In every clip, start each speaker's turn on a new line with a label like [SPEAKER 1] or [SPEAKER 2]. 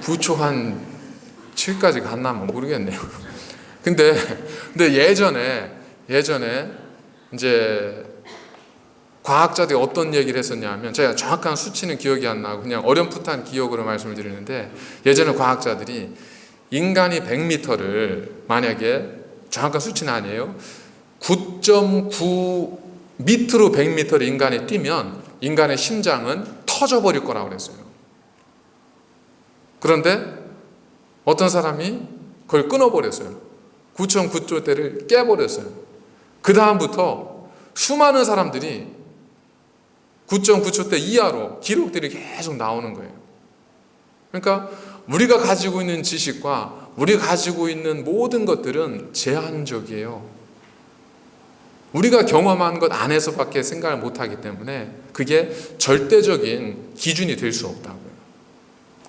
[SPEAKER 1] 부초 한 7까지 갔나 모르겠네요. 근데 예전에 이제 과학자들이 어떤 얘기를 했었냐면, 제가 정확한 수치는 기억이 안 나고 그냥 어렴풋한 기억으로 말씀을 드리는데, 예전에 과학자들이 인간이 100m를 만약에, 정확한 수치는 아니에요, 9.9 밑으로 100m를 인간이 뛰면 인간의 심장은 터져버릴 거라고 그랬어요. 그런데 어떤 사람이 그걸 끊어버렸어요. 9.9조대를 깨버렸어요. 그 다음부터 수많은 사람들이 9.9초대 이하로 기록들이 계속 나오는 거예요. 그러니까 우리가 가지고 있는 지식과 우리가 가지고 있는 모든 것들은 제한적이에요. 우리가 경험한 것 안에서밖에 생각을 못하기 때문에 그게 절대적인 기준이 될 수 없다고요.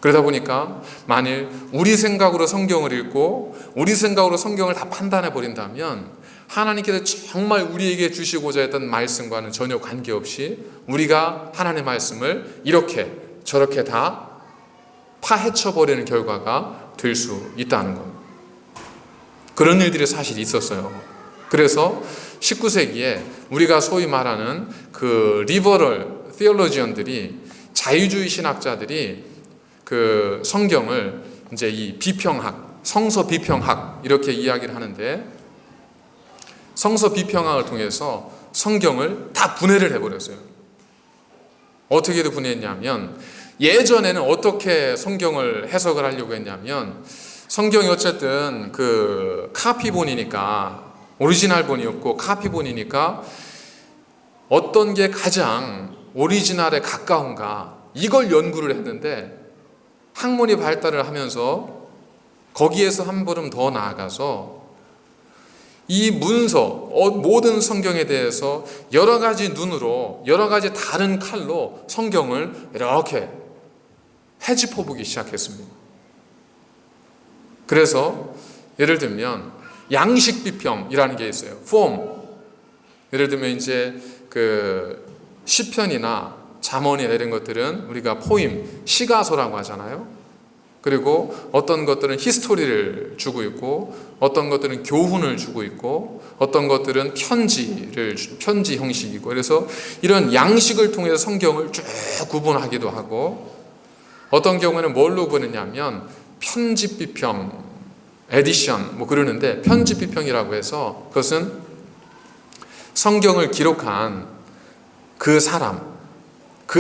[SPEAKER 1] 그러다 보니까 만일 우리 생각으로 성경을 읽고 우리 생각으로 성경을 다 판단해 버린다면 하나님께서 정말 우리에게 주시고자 했던 말씀과는 전혀 관계없이 우리가 하나님의 말씀을 이렇게 저렇게 다 파헤쳐 버리는 결과가 될 수 있다는 거예요. 그런 일들이 사실 있었어요. 그래서 19세기에 우리가 소위 말하는 그 리버럴 티올로지언들이, 자유주의 신학자들이 그 성경을 이제 이 비평학, 성서 비평학 이렇게 이야기를 하는데, 성서 비평학을 통해서 성경을 다 분해를 해버렸어요. 어떻게 분해했냐면, 예전에는 어떻게 성경을 해석을 하려고 했냐면, 성경이 어쨌든 그 카피본이니까, 오리지널본이었고 카피본이니까 어떤 게 가장 오리지널에 가까운가, 이걸 연구를 했는데, 학문이 발달을 하면서 거기에서 한 걸음 더 나아가서 이 문서, 모든 성경에 대해서 여러 가지 눈으로, 여러 가지 다른 칼로 성경을 이렇게 헤집어 보기 시작했습니다. 그래서 예를 들면 양식 비평이라는 게 있어요. 폼. 예를 들면 이제 그 시편이나 잠언이나 이런 것들은 우리가 포임, 시가서라고 하잖아요. 그리고 어떤 것들은 히스토리를 주고 있고, 어떤 것들은 교훈을 주고 있고, 어떤 것들은 편지 형식이고, 그래서 이런 양식을 통해서 성경을 쭉 구분하기도 하고, 어떤 경우에는 뭘로 보느냐면 편집 비평, 에디션 그러는데, 편집 비평이라고 해서 그것은 성경을 기록한 그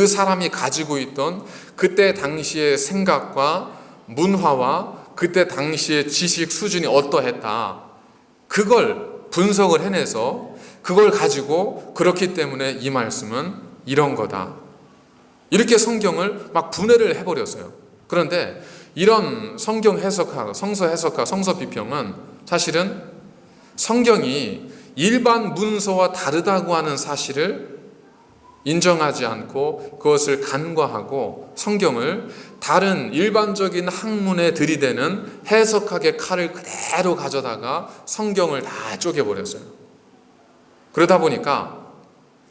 [SPEAKER 1] 사람이 가지고 있던 그때 당시의 생각과 문화와 그때 당시의 지식 수준이 어떠했다, 그걸 분석을 해내서 그걸 가지고 그렇기 때문에 이 말씀은 이런 거다, 이렇게 성경을 막 분해를 해버렸어요. 그런데 이런 성경 해석학, 성서 해석학, 성서 비평은 사실은 성경이 일반 문서와 다르다고 하는 사실을 인정하지 않고 그것을 간과하고 성경을 다른 일반적인 학문에 들이대는 해석학의 칼을 그대로 가져다가 성경을 다 쪼개버렸어요. 그러다 보니까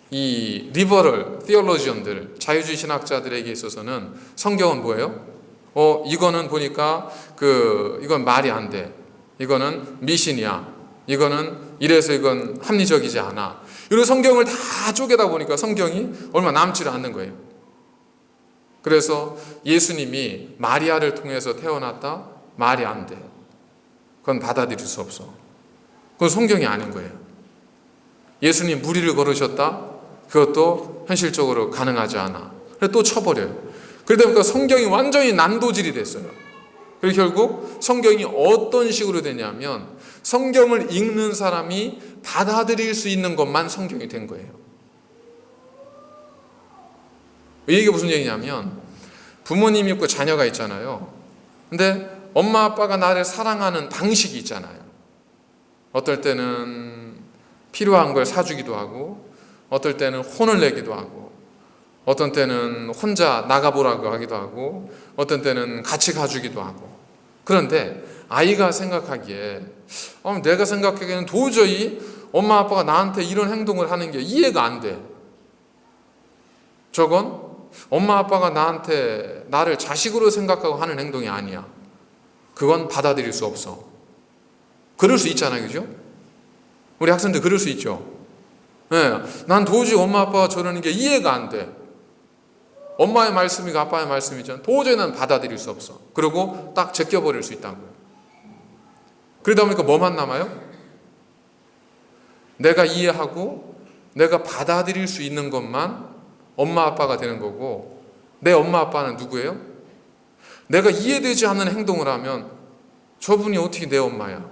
[SPEAKER 1] 이 리버럴 티올로지언들, 자유주의 신학자들에게 있어서는 성경은 뭐예요? 이거는 보니까 이건 말이 안 돼. 이거는 미신이야. 이거는 이래서 이건 합리적이지 않아. 이런 성경을 다 쪼개다 보니까 성경이 얼마 남지를 않는 거예요. 그래서 예수님이 마리아를 통해서 태어났다? 말이 안 돼. 그건 받아들일 수 없어. 그건 성경이 아닌 거예요. 예수님 무리를 걸으셨다? 그것도 현실적으로 가능하지 않아. 그래서 또 쳐버려요. 그러다 보니까 성경이 완전히 난도질이 됐어요. 그리고 결국 성경이 어떤 식으로 되냐면, 성경을 읽는 사람이 받아들일 수 있는 것만 성경이 된 거예요. 이게 무슨 얘기냐면, 부모님이 있고 자녀가 있잖아요. 근데 엄마 아빠가 나를 사랑하는 방식이 있잖아요. 어떨 때는 필요한 걸 사주기도 하고, 어떨 때는 혼을 내기도 하고, 어떤 때는 혼자 나가보라고 하기도 하고, 어떤 때는 같이 가주기도 하고. 그런데 아이가 생각하기에, 내가 생각하기에는 도저히 엄마 아빠가 나한테 이런 행동을 하는 게 이해가 안 돼. 저건 엄마 아빠가 나를 자식으로 생각하고 하는 행동이 아니야. 그건 받아들일 수 없어. 그럴 수 있잖아요, 그죠? 우리 학생들 그럴 수 있죠. 네, 난 도저히 엄마 아빠가 저러는 게 이해가 안 돼. 엄마의 말씀이고 아빠의 말씀이잖아. 도저히 난 받아들일 수 없어. 그리고 딱 제껴버릴 수 있다고요. 그러다 보니까 뭐만 남아요? 내가 이해하고 내가 받아들일 수 있는 것만 엄마 아빠가 되는 거고, 내 엄마 아빠는 누구예요? 내가 이해되지 않는 행동을 하면 저분이 어떻게 내 엄마야?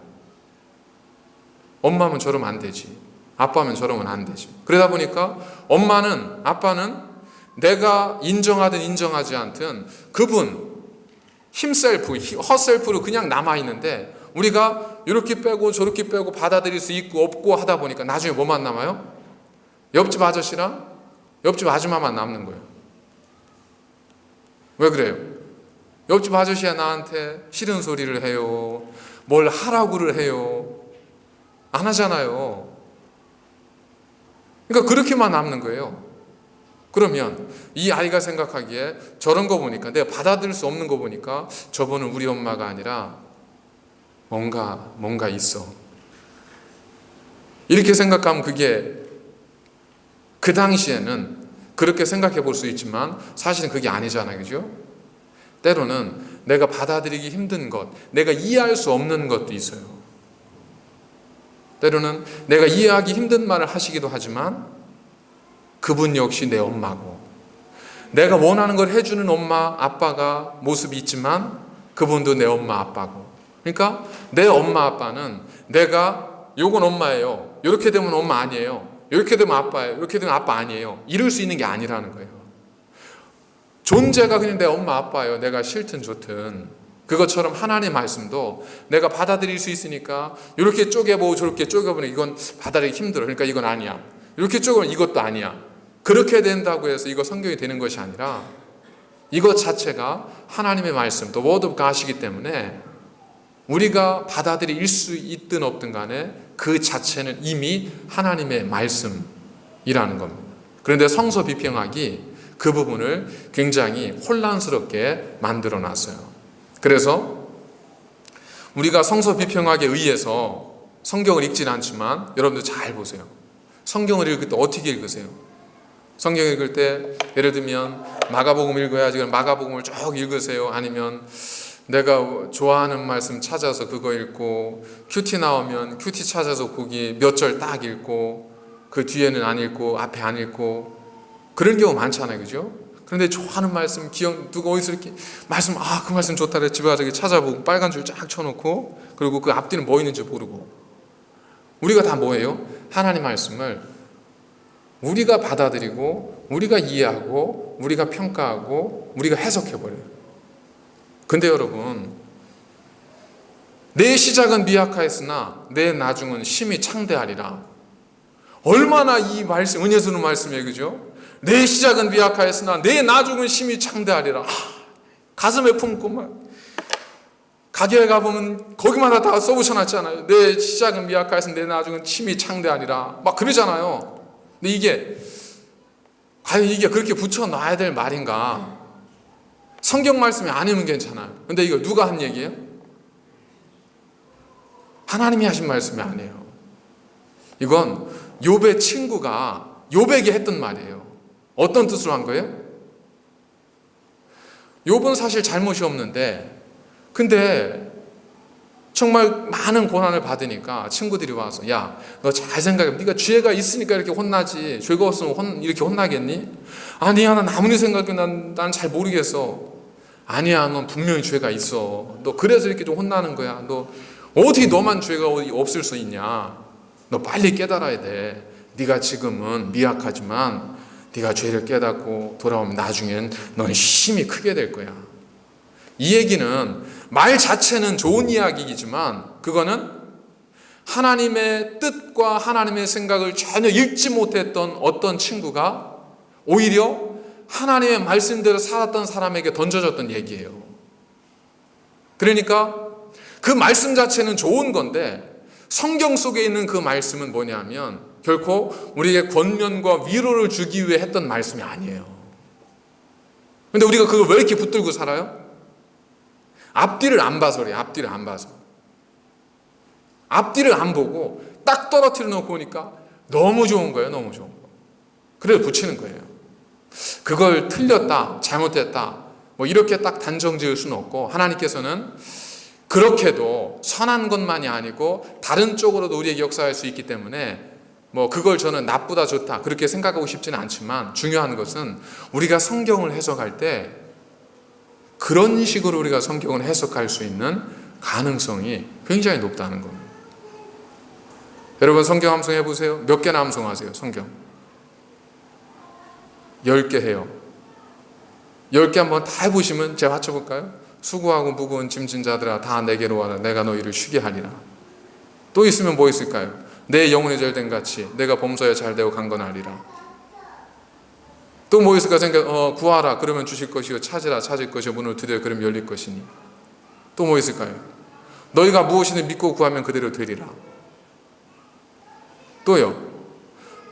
[SPEAKER 1] 엄마면 저러면 안 되지. 아빠면 저러면 안 되지. 그러다 보니까 엄마는, 아빠는 내가 인정하든 인정하지 않든 그분 힘셀프, 허셀프로 그냥 남아있는데, 우리가 이렇게 빼고 저렇게 빼고 받아들일 수 있고 없고 하다 보니까 나중에 뭐만 남아요? 옆집 아저씨랑 옆집 아줌마만 남는 거예요. 왜 그래요? 옆집 아저씨가 나한테 싫은 소리를 해요. 뭘 하라고를 해요. 안 하잖아요. 그러니까 그렇게만 남는 거예요. 그러면 이 아이가 생각하기에 저런 거 보니까, 내가 받아들일 수 없는 거 보니까 저분은 우리 엄마가 아니라 뭔가 있어. 이렇게 생각하면 그게 그 당시에는 그렇게 생각해 볼 수 있지만 사실은 그게 아니잖아요, 그죠? 때로는 내가 받아들이기 힘든 것, 내가 이해할 수 없는 것도 있어요. 때로는 내가 이해하기 힘든 말을 하시기도 하지만 그분 역시 내 엄마고, 내가 원하는 걸 해주는 엄마, 아빠가 모습이 있지만 그분도 내 엄마, 아빠고. 그러니까 내 엄마, 아빠는 내가 요건 엄마예요, 이렇게 되면 엄마 아니에요, 이렇게 되면 아빠예요, 이렇게 되면 아빠 아니에요, 이럴 수 있는 게 아니라는 거예요. 존재가 그냥 내 엄마, 아빠예요. 내가 싫든 좋든. 그것처럼 하나님의 말씀도 내가 받아들일 수 있으니까 이렇게 쪼개보고 저렇게 쪼개보면 이건 받아들이기 힘들어. 그러니까 이건 아니야. 이렇게 쪼개보면 이것도 아니야. 그렇게 된다고 해서 이거 성경이 되는 것이 아니라 이것 자체가 하나님의 말씀, 또 Word of God이기 때문에 우리가 받아들일 수 있든 없든 간에 그 자체는 이미 하나님의 말씀이라는 겁니다. 그런데 성서 비평학이 그 부분을 굉장히 혼란스럽게 만들어 놨어요. 그래서 우리가 성서 비평학에 의해서 성경을 읽진 않지만 여러분들 잘 보세요. 성경을 읽을 때 어떻게 읽으세요? 성경 읽을 때 예를 들면 마가복음 읽어야지, 그럼 마가복음을 쭉 읽으세요? 아니면 내가 좋아하는 말씀 찾아서 그거 읽고, 큐티 나오면 큐티 찾아서 거기 몇 절 딱 읽고 그 뒤에는 안 읽고 앞에 안 읽고, 그런 경우 많잖아요, 그죠? 그런데 좋아하는 말씀, 누가 어디서 이렇게 말씀, 그 말씀 좋다 그래, 집에 가서 찾아보고 빨간 줄 쫙 쳐놓고, 그리고 그 앞뒤는 뭐 있는지 모르고. 우리가 다 뭐예요? 하나님 말씀을 우리가 받아들이고 우리가 이해하고 우리가 평가하고 우리가 해석해버려요. 근데 여러분, 내 시작은 미약하였으나 내 나중은 심히 창대하리라. 얼마나 이 말씀, 은혜스러운 말씀이에요, 그죠? 내 시작은 미약하였으나 내 나중은 심히 창대하리라. 가슴에 품고 막 가게에 가보면 거기마다 다 써붙여놨잖아요. 내 시작은 미약하였으나 내 나중은 심히 창대하리라. 막 그러잖아요. 근데 이게 과연 이게 그렇게 붙여놔야 될 말인가? 성경 말씀이 아니면 괜찮아요. 근데 이거 누가 한 얘기예요? 하나님이 하신 말씀이 아니에요. 이건 욥의 친구가 욥에게 했던 말이에요. 어떤 뜻으로 한 거예요? 욥은 사실 잘못이 없는데, 근데 정말 많은 고난을 받으니까 친구들이 와서, 야, 너 잘 생각해. 네가 죄가 있으니까 이렇게 혼나지. 죄가 없으면 이렇게 혼나겠니? 아니야, 난 아무리 생각해. 난 잘 모르겠어. 아니야, 넌 분명히 죄가 있어. 너 그래서 이렇게 좀 혼나는 거야. 너 어떻게 너만 죄가 없을 수 있냐? 너 빨리 깨달아야 돼. 네가 지금은 미약하지만 네가 죄를 깨닫고 돌아오면 나중엔 넌 힘이 크게 될 거야. 이 얘기는 말 자체는 좋은 이야기이지만 그거는 하나님의 뜻과 하나님의 생각을 전혀 읽지 못했던 어떤 친구가 오히려 하나님의 말씀대로 살았던 사람에게 던져졌던 얘기예요. 그러니까 그 말씀 자체는 좋은 건데 성경 속에 있는 그 말씀은 뭐냐면 결코 우리에게 권면과 위로를 주기 위해 했던 말씀이 아니에요. 근데 우리가 그걸 왜 이렇게 붙들고 살아요? 앞뒤를 안 봐서 그래요. 앞뒤를 안 봐서. 앞뒤를 안 보고 딱 떨어뜨려 놓고 보니까 너무 좋은 거예요. 너무 좋은 거. 그래서 붙이는 거예요. 그걸 틀렸다, 잘못됐다, 뭐 이렇게 딱 단정 지을 수는 없고, 하나님께서는 그렇게도 선한 것만이 아니고 다른 쪽으로도 우리에게 역사할 수 있기 때문에 뭐 그걸 저는 나쁘다 좋다 그렇게 생각하고 싶지는 않지만, 중요한 것은 우리가 성경을 해석할 때 그런 식으로 우리가 성경을 해석할 수 있는 가능성이 굉장히 높다는 겁니다. 여러분 성경 암송해 보세요. 몇 개나 암송하세요? 성경 10개 해요. 10개 한번 다 해보시면 제가 맞춰볼까요? 수고하고 무거운 짐진 자들아 다 내게로 와라. 내가 너희를 쉬게 하리라. 또 있으면 뭐 있을까요? 내 영혼이 잘된 같이 내가 범사에 잘되어 강건하리라. 또 뭐 있을까 구하라 그러면 주실 것이요, 찾으라 찾을 것이요, 문을 두드려 그러면 열릴 것이니. 또 뭐 있을까요? 너희가 무엇이든 믿고 구하면 그대로 되리라. 또요,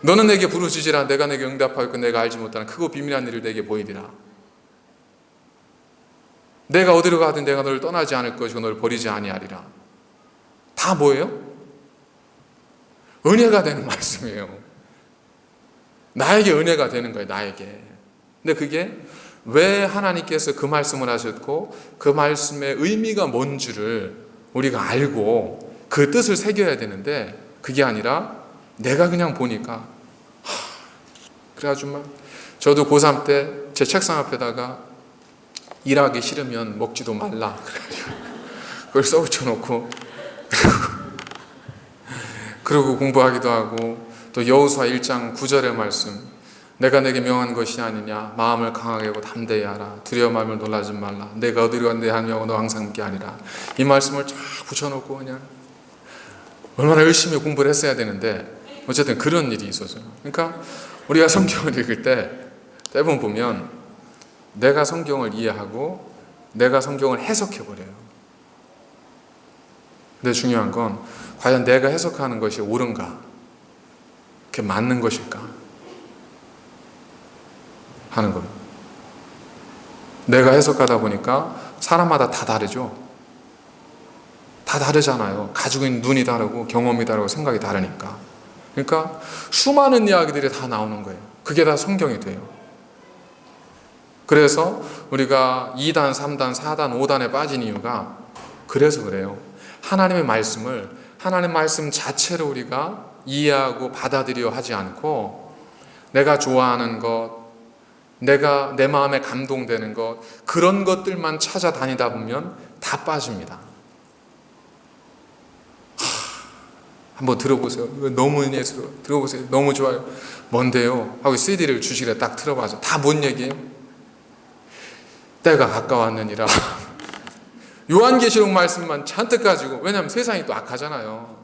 [SPEAKER 1] 너는 내게 부르짖으라 내가 내게 응답하였고 내가 알지 못하는 크고 비밀한 일을 내게 보이리라. 내가 어디로 가든 내가 너를 떠나지 않을 것이고 너를 버리지 아니하리라. 다 뭐예요? 은혜가 되는 말씀이에요. 나에게 은혜가 되는 거예요. 나에게. 근데 그게 왜 하나님께서 그 말씀을 하셨고 그 말씀의 의미가 뭔 줄을 우리가 알고 그 뜻을 새겨야 되는데, 그게 아니라 내가 그냥 보니까 그래가지고 저도 고3 때 제 책상 앞에다가 일하기 싫으면 먹지도 말라 그래가지고 그걸 써붙여놓고 그러고 공부하기도 하고, 또 여호수아 1장 9절의 말씀, 내가 내게 명한 것이 아니냐 마음을 강하게 하고 담대히 하라 두려워 마음을 놀라지 말라 내가 어디로 간대 하며 너 항상 함께 하리라. 이 말씀을 쫙 붙여놓고 그냥 얼마나 열심히 공부를 했어야 되는데 어쨌든 그런 일이 있었어요. 그러니까 우리가 성경을 읽을 때 대부분 보면 내가 성경을 이해하고 내가 성경을 해석해버려요. 근데 중요한 건 과연 내가 해석하는 것이 옳은가, 그게 맞는 것일까 하는 겁니다. 내가 해석하다 보니까 사람마다 다 다르죠. 다 다르잖아요. 가지고 있는 눈이 다르고 경험이 다르고 생각이 다르니까. 그러니까 수많은 이야기들이 다 나오는 거예요. 그게 다 성경이 돼요. 그래서 우리가 2단, 3단, 4단, 5단에 빠진 이유가 그래서 그래요. 하나님의 말씀을 하나님 말씀 자체로 우리가 이해하고 받아들여 하지 않고 내가 좋아하는 것, 내가 내 마음에 감동되는 것, 그런 것들만 찾아다니다 보면 다 빠집니다. 한번 들어보세요. 너무 은혜스러워. 들어보세요. 너무 좋아요. 뭔데요? 하고 CD를 주시길래 딱 틀어봐서 다 뭔 얘기예요? 때가 가까웠느니라. 요한계시록 말씀만 잔뜩 가지고, 왜냐하면 세상이 또 악하잖아요.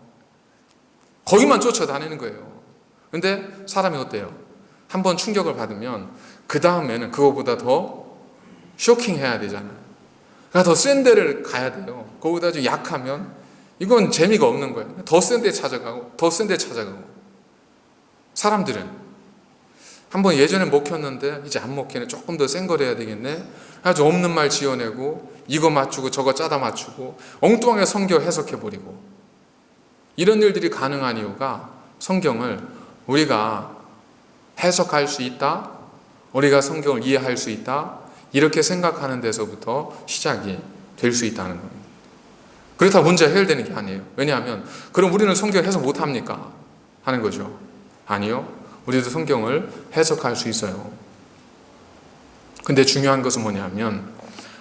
[SPEAKER 1] 거기만 쫓아다니는 거예요. 근데 사람이 어때요? 한번 충격을 받으면 그 다음에는 그거보다 더 쇼킹해야 되잖아요. 그러니까 더 센 데를 가야 돼요. 거기다 좀 약하면 이건 재미가 없는 거예요. 더 센 데 찾아가고 더 센 데 찾아가고. 사람들은 한번 예전에 먹혔는데 이제 안 먹히네, 조금 더 센 걸 해야 되겠네, 아주 없는 말 지어내고 이거 맞추고 저거 짜다 맞추고 엉뚱하게 성경 해석해버리고, 이런 일들이 가능한 이유가 성경을 우리가 해석할 수 있다, 우리가 성경을 이해할 수 있다, 이렇게 생각하는 데서부터 시작이 될 수 있다는 겁니다. 그렇다고 문제가 해결되는 게 아니에요. 왜냐하면 그럼 우리는 성경 해석 못합니까? 하는 거죠. 아니요. 우리도 성경을 해석할 수 있어요. 근데 중요한 것은 뭐냐면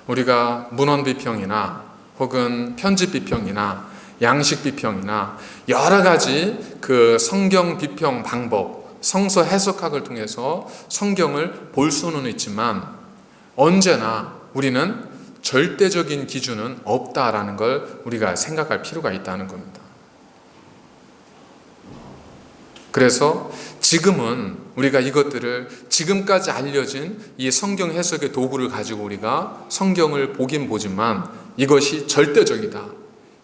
[SPEAKER 1] 우리가 문헌 비평이나 혹은 편집 비평이나 양식 비평이나 여러 가지 그 성경 비평 방법, 성서 해석학을 통해서 성경을 볼 수는 있지만 언제나 우리는 절대적인 기준은 없다라는 걸 우리가 생각할 필요가 있다는 겁니다. 그래서 지금은 우리가 이것들을 지금까지 알려진 이 성경 해석의 도구를 가지고 우리가 성경을 보긴 보지만 이것이 절대적이다,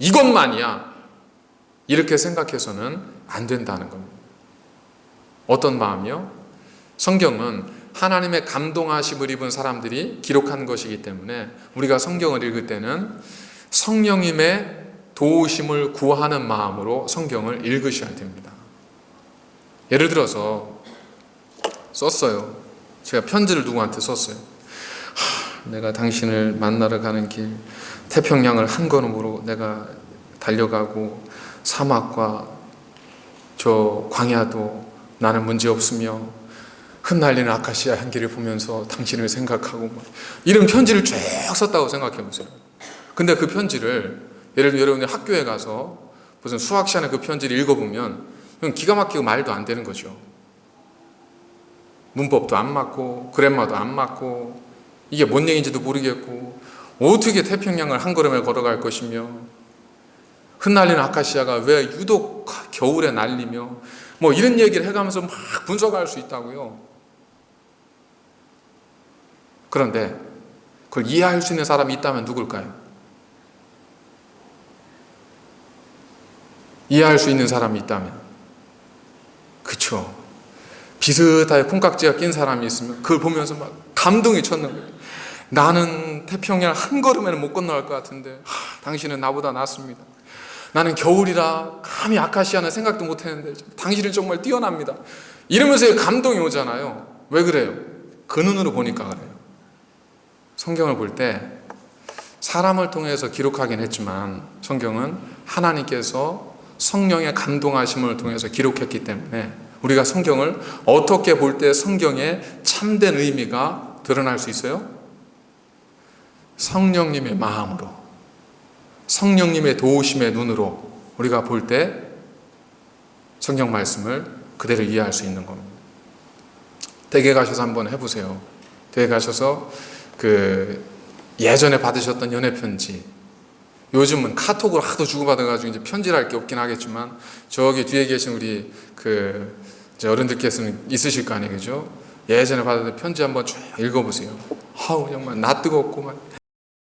[SPEAKER 1] 이것만이야, 이렇게 생각해서는 안 된다는 겁니다. 어떤 마음이요? 성경은 하나님의 감동하심을 입은 사람들이 기록한 것이기 때문에 우리가 성경을 읽을 때는 성령님의 도우심을 구하는 마음으로 성경을 읽으셔야 됩니다. 예를 들어서 썼어요. 제가 편지를 누구한테 썼어요. 내가 당신을 만나러 가는 길 태평양을 한 걸음으로 내가 달려가고 사막과 저 광야도 나는 문제 없으며 흩날리는 아카시아 향기를 보면서 당신을 생각하고 이런 편지를 쭉 썼다고 생각해 보세요. 근데 그 편지를 예를 들어 여러분이 학교에 가서 무슨 수학 시간에 그 편지를 읽어보면 기가 막히고 말도 안 되는 거죠. 문법도 안 맞고 그래머도 안 맞고 이게 뭔 얘기인지도 모르겠고 어떻게 태평양을 한 걸음에 걸어갈 것이며 흩날리는 아카시아가 왜 유독 겨울에 날리며 뭐 이런 얘기를 해가면서 막 분석할 수 있다고요. 그런데 그걸 이해할 수 있는 사람이 있다면 누굴까요? 이해할 수 있는 사람이 있다면 그쵸. 비슷하게 콩깍지가 낀 사람이 있으면 그걸 보면서 막 감동이 쳤는 거예요. 나는 태평양을 한 걸음에는 못 건너갈 것 같은데 당신은 나보다 낫습니다. 나는 겨울이라 감히 아카시아는 생각도 못했는데 당신은 정말 뛰어납니다. 이러면서 감동이 오잖아요. 왜 그래요? 그 눈으로 보니까 그래요. 성경을 볼 때 사람을 통해서 기록하긴 했지만 성경은 하나님께서 성령의 감동하심을 통해서 기록했기 때문에 우리가 성경을 어떻게 볼 때 성경의 참된 의미가 드러날 수 있어요? 성령님의 마음으로, 성령님의 도우심의 눈으로 우리가 볼 때 성경 말씀을 그대로 이해할 수 있는 겁니다. 댁에 가셔서 한번 해보세요. 댁에 가셔서 예전에 받으셨던 연애 편지, 요즘은 카톡으로 하도 주고받아가지고 이제 편지를 할 게 없긴 하겠지만 저기 뒤에 계신 우리 어른들께서는 있으실 거 아니에요, 그죠? 예전에 받았던 편지 한번 쭉 읽어보세요. 아우 정말 나 뜨겁고 막